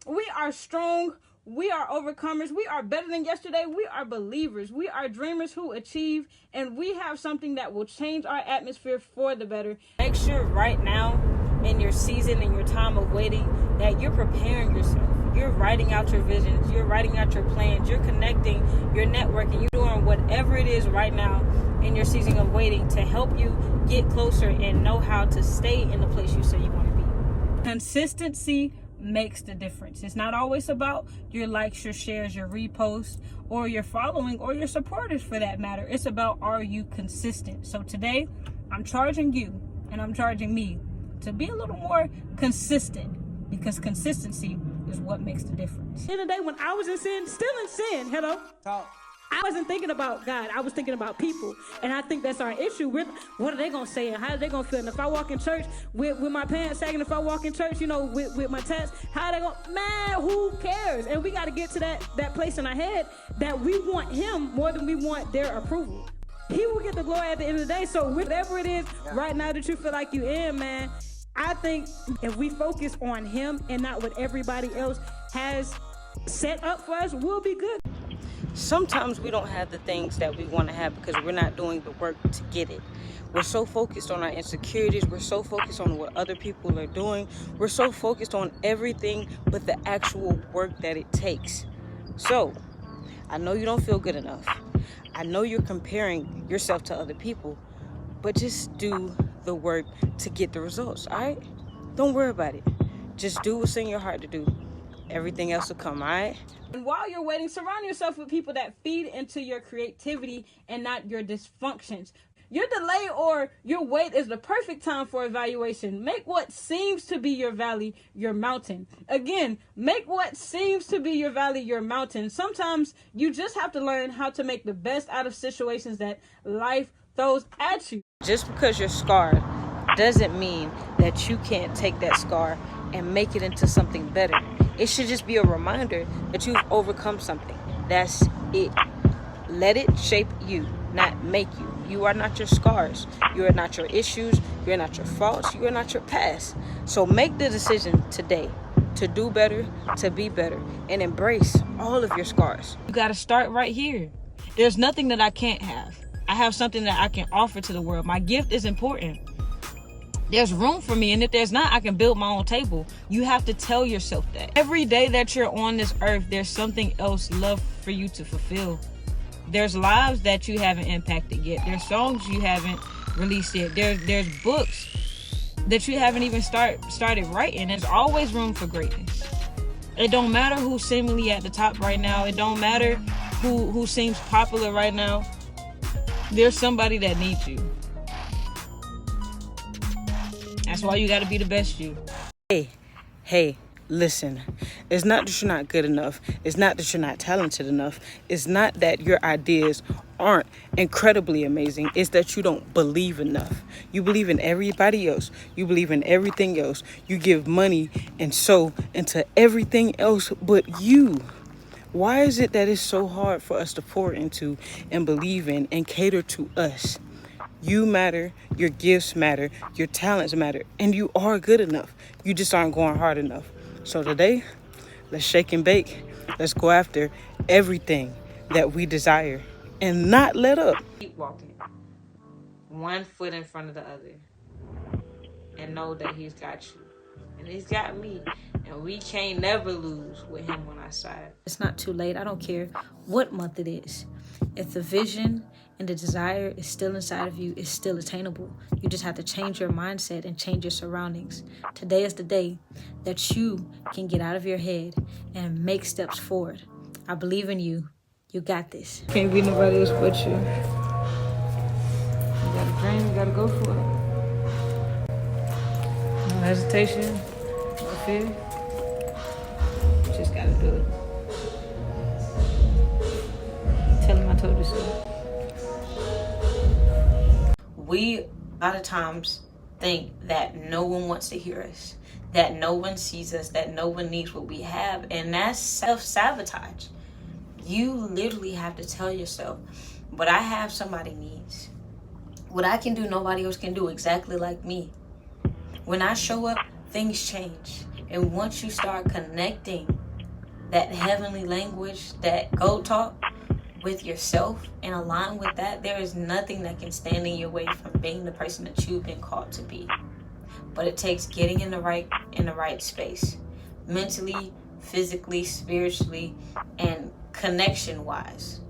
We are strong. We are overcomers. We are better than yesterday. We are believers. We are dreamers who achieve, and we have something that will change our atmosphere for the better. Make sure right now in your season, in your time of waiting, that you're preparing yourself. You're writing out your visions. You're writing out your plans. You're connecting, you're networking. You're doing whatever it is right now in your season of waiting to help you get closer and know how to stay in the place you say you want to be. Consistency makes the difference. It's not always about your likes, your shares, your reposts, or your following, or your supporters for that matter. It's about, are you consistent? So today, I'm charging you and I'm charging me to be a little more consistent, because consistency is what makes the difference. In the day when I was in sin, still in sin, hello? I wasn't thinking about God. I was thinking about people. And I think that's our issue. What are they going to say and how are they going to feel? And if I walk in church with my pants sagging, if I walk in church, with my tats, how are they going to, man, who cares? And we got to get to that place in our head that we want him more than we want their approval. He will get the glory at the end of the day. So whatever it is right now that you feel like you in, man, I think if we focus on him and not what everybody else has set up for us, we'll be good. Sometimes we don't have the things that we want to have because we're not doing the work to get it. We're so focused on our insecurities. We're so focused on what other people are doing. We're so focused on everything but the actual work that it takes. So, I know you don't feel good enough. I know you're comparing yourself to other people, but just do the work to get the results, all right? Don't worry about it. Just do what's in your heart to do. Everything else will come, all right? And while you're waiting, surround yourself with people that feed into your creativity and not your dysfunctions. Your delay or your wait is the perfect time for evaluation. Make what seems to be your valley your mountain. Again, make what seems to be your valley your mountain. Sometimes you just have to learn how to make the best out of situations that life throws at you. Just because you're scarred doesn't mean that you can't take that scar and make it into something better. It should just be a reminder that you've overcome something. That's it. Let it shape you, not make you. You are not your scars. You are not your issues. You are not your faults. You are not your past. So make the decision today to do better, to be better, and embrace all of your scars. You got to start right here. There's nothing that I can't have. I have something that I can offer to the world. My gift is important. There's room for me, and if there's not, I can build my own table. You have to tell yourself that. Every day that you're on this earth, there's something else left for you to fulfill. There's lives that you haven't impacted yet. There's songs you haven't released yet. There's books that you haven't even started writing. There's always room for greatness. It don't matter who's seemingly at the top right now. It don't matter who seems popular right now. There's somebody that needs you. That's why you got to be the best you. Hey, listen. It's not that you're not good enough. It's not that you're not talented enough. It's not that your ideas aren't incredibly amazing. It's that you don't believe enough. You believe in everybody else. You believe in everything else. You give money and sow into everything else but you. Why is it that it's so hard for us to pour into and believe in and cater to us? You matter, your gifts matter, your talents matter, and you are good enough. You just aren't going hard enough. So today, let's shake and bake. Let's go after everything that we desire and not let up. Keep walking, one foot in front of the other, and know that he's got you. And he's got me. And we can't never lose with him on our side. It's not too late. I don't care what month it is. If the vision and the desire is still inside of you, it's still attainable. You just have to change your mindset and change your surroundings. Today is the day that you can get out of your head and make steps forward. I believe in you. You got this. Can't be nobody else but you. You got a dream, you gotta go for it. No hesitation, no fear. You just gotta do it. Tell him I told you so. We, a lot of times, think that no one wants to hear us, that no one sees us, that no one needs what we have, and that's self-sabotage. You literally have to tell yourself, what I have, somebody needs. What I can do, nobody else can do exactly like me. When I show up, things change. And once you start connecting that heavenly language, that go talk with yourself and align with that, there is nothing that can stand in your way from being the person that you've been called to be. But it takes getting in the right space, mentally, physically, spiritually, and connection wise.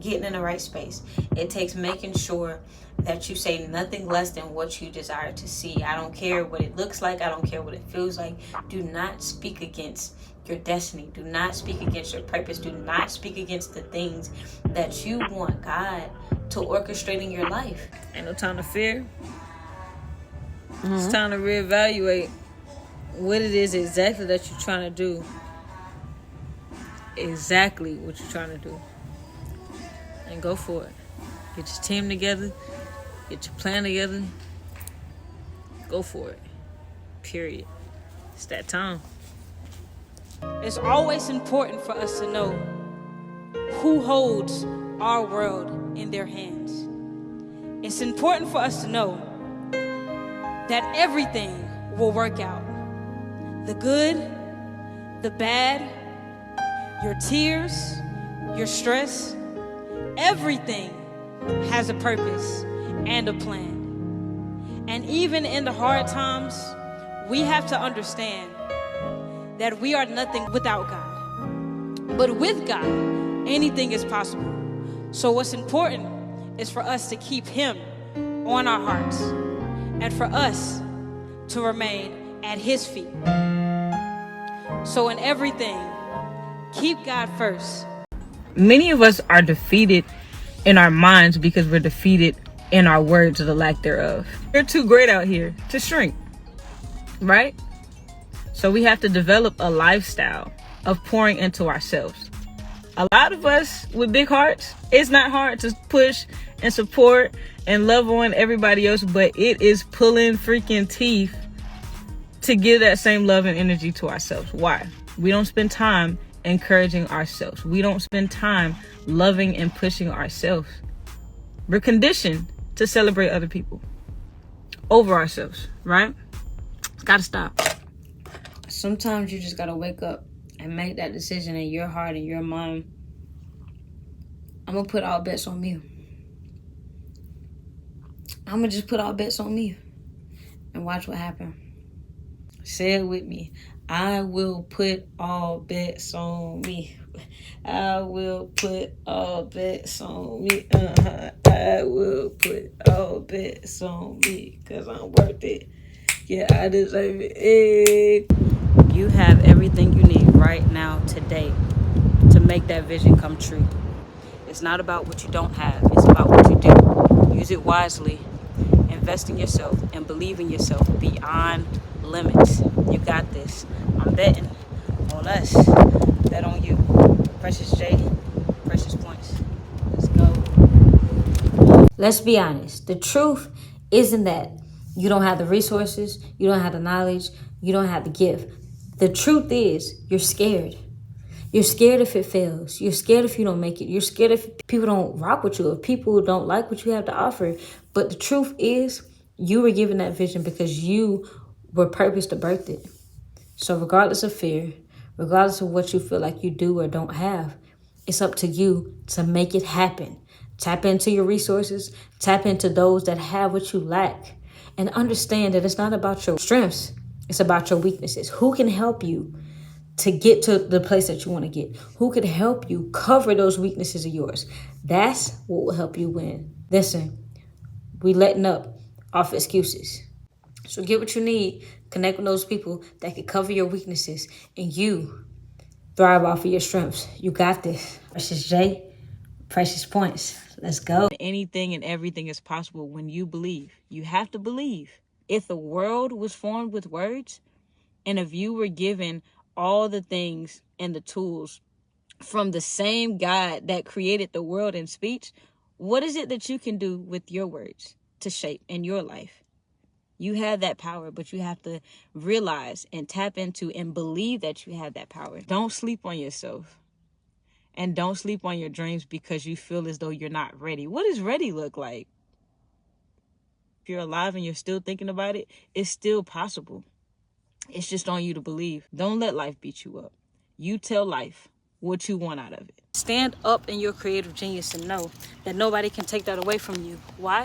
Getting in the right space. It takes making sure that you say nothing less than what you desire to see. I don't care what it looks like. I don't care what it feels like. Do not speak against your destiny. Do not speak against your purpose. Do not speak against the things that you want God to orchestrate in your life. Ain't no time to fear. It's time to reevaluate what it is exactly that you're trying to do. Exactly what you're trying to do. And go for it. Get your team together. Get your plan together. Go for it. Period. It's that time. It's always important for us to know who holds our world in their hands. It's important for us to know that everything will work out. The good, the bad, your tears, your stress, everything has a purpose and a plan. And even in the hard times, we have to understand that we are nothing without God. But with God, anything is possible. So what's important is for us to keep Him on our hearts and for us to remain at His feet. So in everything, keep God first. Many of us are defeated in our minds because we're defeated in our words or the lack thereof. We're too great out here to shrink, right? So we have to develop a lifestyle of pouring into ourselves. A lot of us with big hearts, it's not hard to push and support and love on everybody else, but it is pulling freaking teeth to give that same love and energy to ourselves. Why? We don't spend time encouraging ourselves. We don't spend time loving and pushing ourselves. We're conditioned to celebrate other people over ourselves, right? It's gotta stop. Sometimes you just gotta wake up and make that decision in your heart and your mind. I'm gonna put all bets on me. I'm gonna just put all bets on me and watch what happens. Say it with me. I will put all bets on me. I will put all bets on me. I will put all bets on me because I'm worth it. Yeah, I deserve it. Hey. You have everything you need right now, today, to make that vision come true. It's not about what you don't have. It's about what you do. Use it wisely. Invest in yourself and believe in yourself beyond limits. You got this. I'm betting on us. Bet on you. Precious J. Precious Points. Let's go. Let's be honest. The truth isn't that you don't have the resources, you don't have the knowledge, you don't have the gift. The truth is you're scared. You're scared if it fails. You're scared if you don't make it. You're scared if people don't rock with you, if people don't like what you have to offer. But the truth is you were given that vision because you were purposed to birth it. So regardless of fear, regardless of what you feel like you do or don't have, it's up to you to make it happen. Tap into your resources. Tap into those that have what you lack. And understand that it's not about your strengths. It's about your weaknesses. Who can help you to get to the place that you want to get? Who could help you cover those weaknesses of yours? That's what will help you win. Listen, we letting up off excuses. So get what you need. Connect with those people that can cover your weaknesses and you thrive off of your strengths. You got this. Precious J, Precious Points. Let's go. Anything and everything is possible when you believe. You have to believe. If the world was formed with words, and if you were given all the things and the tools from the same God that created the world in speech, what is it that you can do with your words to shape in your life? You have that power, but you have to realize and tap into and believe that you have that power. Don't sleep on yourself. And don't sleep on your dreams because you feel as though you're not ready. What does ready look like? If you're alive and you're still thinking about it, it's still possible. It's just on you to believe. Don't let life beat you up. You tell life what you want out of it. Stand up in your creative genius and know that nobody can take that away from you. Why?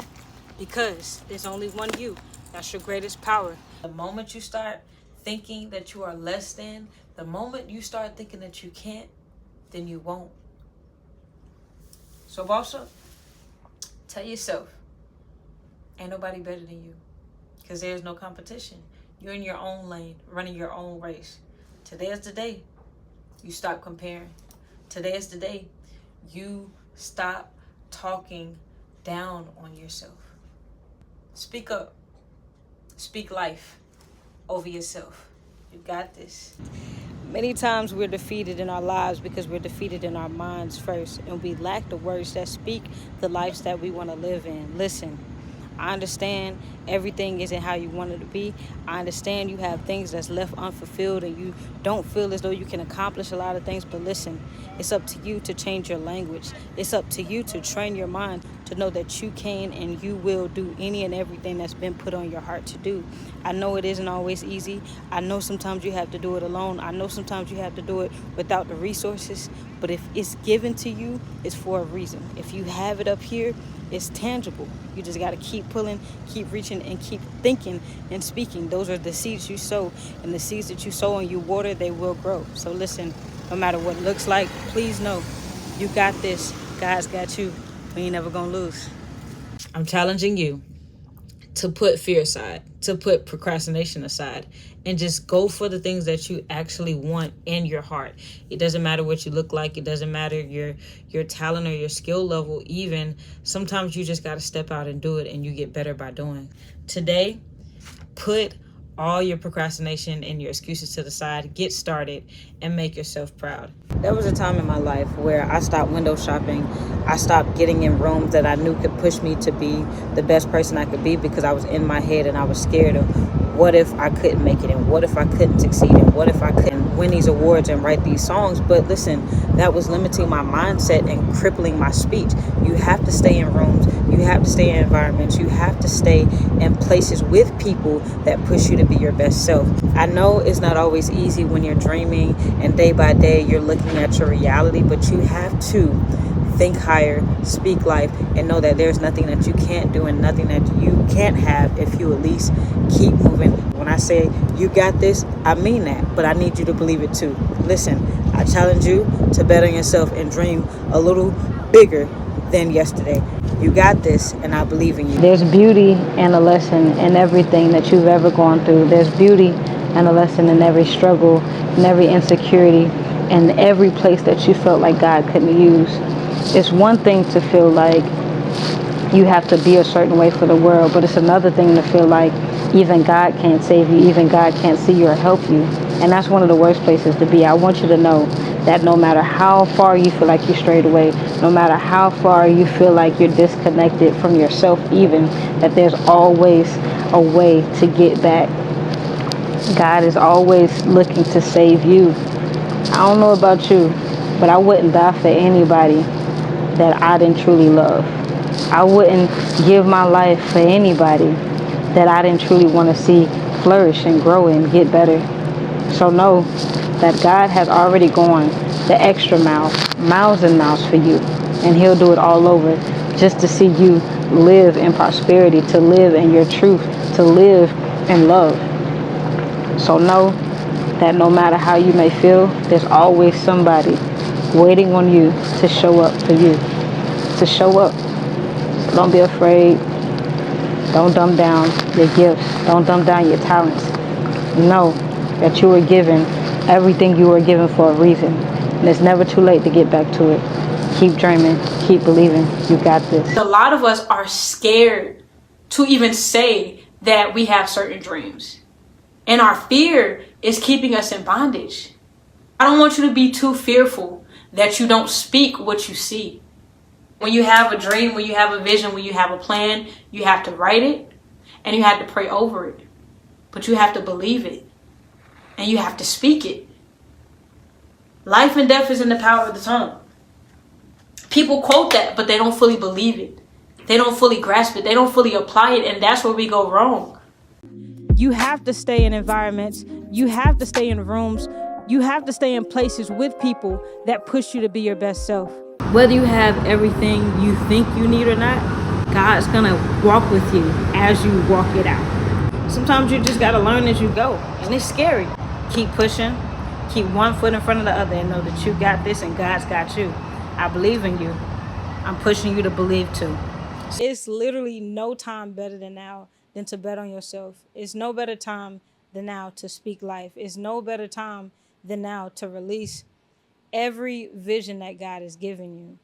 Because there's only one you. That's your greatest power. The moment you start thinking that you are less than, the moment you start thinking that you can't, then you won't. So also, tell yourself, ain't nobody better than you. Because there's no competition. You're in your own lane, running your own race. Today is the day you stop comparing. Today is the day you stop talking down on yourself. Speak up. Speak life over yourself. You got this. Many times we're defeated in our lives because we're defeated in our minds first, and we lack the words that speak the lives that we want to live in. Listen, I understand everything isn't how you want it to be. I understand you have things that's left unfulfilled and you don't feel as though you can accomplish a lot of things. But listen, it's up to you to change your language. It's up to you to train your mind to know that you can and you will do any and everything that's been put on your heart to do. I know it isn't always easy. I know sometimes you have to do it alone. I know sometimes you have to do it without the resources. But if it's given to you, it's for a reason. If you have it up here, it's tangible. You just got to keep pulling, keep reaching, and keep thinking and speaking. Those are the seeds you sow, and the seeds that you sow and you water, they will grow. So listen, no matter what it looks like, please know you got this. God's got you. We ain't never gonna lose. I'm challenging you to put fear aside, to put procrastination aside, and just go for the things that you actually want in your heart. It doesn't matter what you look like. It doesn't matter your talent or your skill level. Even sometimes you just got to step out and do it, and you get better by doing. Today, put all your procrastination and your excuses to the side, get started, and make yourself proud. There was a time in my life where I stopped window shopping. I stopped getting in rooms that I knew could push me to be the best person I could be because I was in my head and I was scared of what if I couldn't make it, and what if I couldn't succeed, and what if I couldn't win these awards and write these songs. But listen, that was limiting my mindset and crippling my speech. You have to stay in rooms. You have to stay in environments. You have to stay in places with people that push you to be your best self. I know it's not always easy when you're dreaming and day by day you're looking at your reality, but you have to think higher, speak life, and know that there's nothing that you can't do and nothing that you can't have if you at least keep moving. When I say you got this, I mean that, but I need you to believe it too. Listen, I challenge you to bet on yourself and dream a little bigger than yesterday. You got this, and I believe in you. There's beauty and a lesson in everything that you've ever gone through. There's beauty and a lesson in every struggle, in every insecurity, and every place that you felt like God couldn't use. It's one thing to feel like you have to be a certain way for the world, but it's another thing to feel like even God can't save you, even God can't see you or help you. And that's one of the worst places to be. I want you to know that no matter how far you feel like you strayed away, no matter how far you feel like you're disconnected from yourself even, that there's always a way to get back. God is always looking to save you. I don't know about you, but I wouldn't die for anybody that I didn't truly love. I wouldn't give my life for anybody that I didn't truly want to see flourish and grow and get better. So know that God has already gone the extra miles and miles for you, and he'll do it all over just to see you live in prosperity, to live in your truth, to live in love. So know that no matter how you may feel, there's always somebody waiting on you to show up for you, to show up. So don't be afraid. Don't dumb down your gifts. Don't dumb down your talents. Know that you were given everything you were given for a reason. And it's never too late to get back to it. Keep dreaming. Keep believing. You got this. A lot of us are scared to even say that we have certain dreams. And our fear is keeping us in bondage. I don't want you to be too fearful that you don't speak what you see. When you have a dream, when you have a vision, when you have a plan, you have to write it and you have to pray over it. But you have to believe it and you have to speak it. Life and death is in the power of the tongue. People quote that, but they don't fully believe it. They don't fully grasp it. They don't fully apply it. And that's where we go wrong. You have to stay in environments. You have to stay in rooms You have to stay in places with people that push you to be your best self. Whether you have everything you think you need or not, God's gonna walk with you as you walk it out. Sometimes you just gotta learn as you go, and it's scary. Keep pushing, keep one foot in front of the other, and know that you got this and God's got you. I believe in you. I'm pushing you to believe too. It's literally no time better than now than to bet on yourself. It's no better time than now to speak life. It's no better time than now to release every vision that God has given you.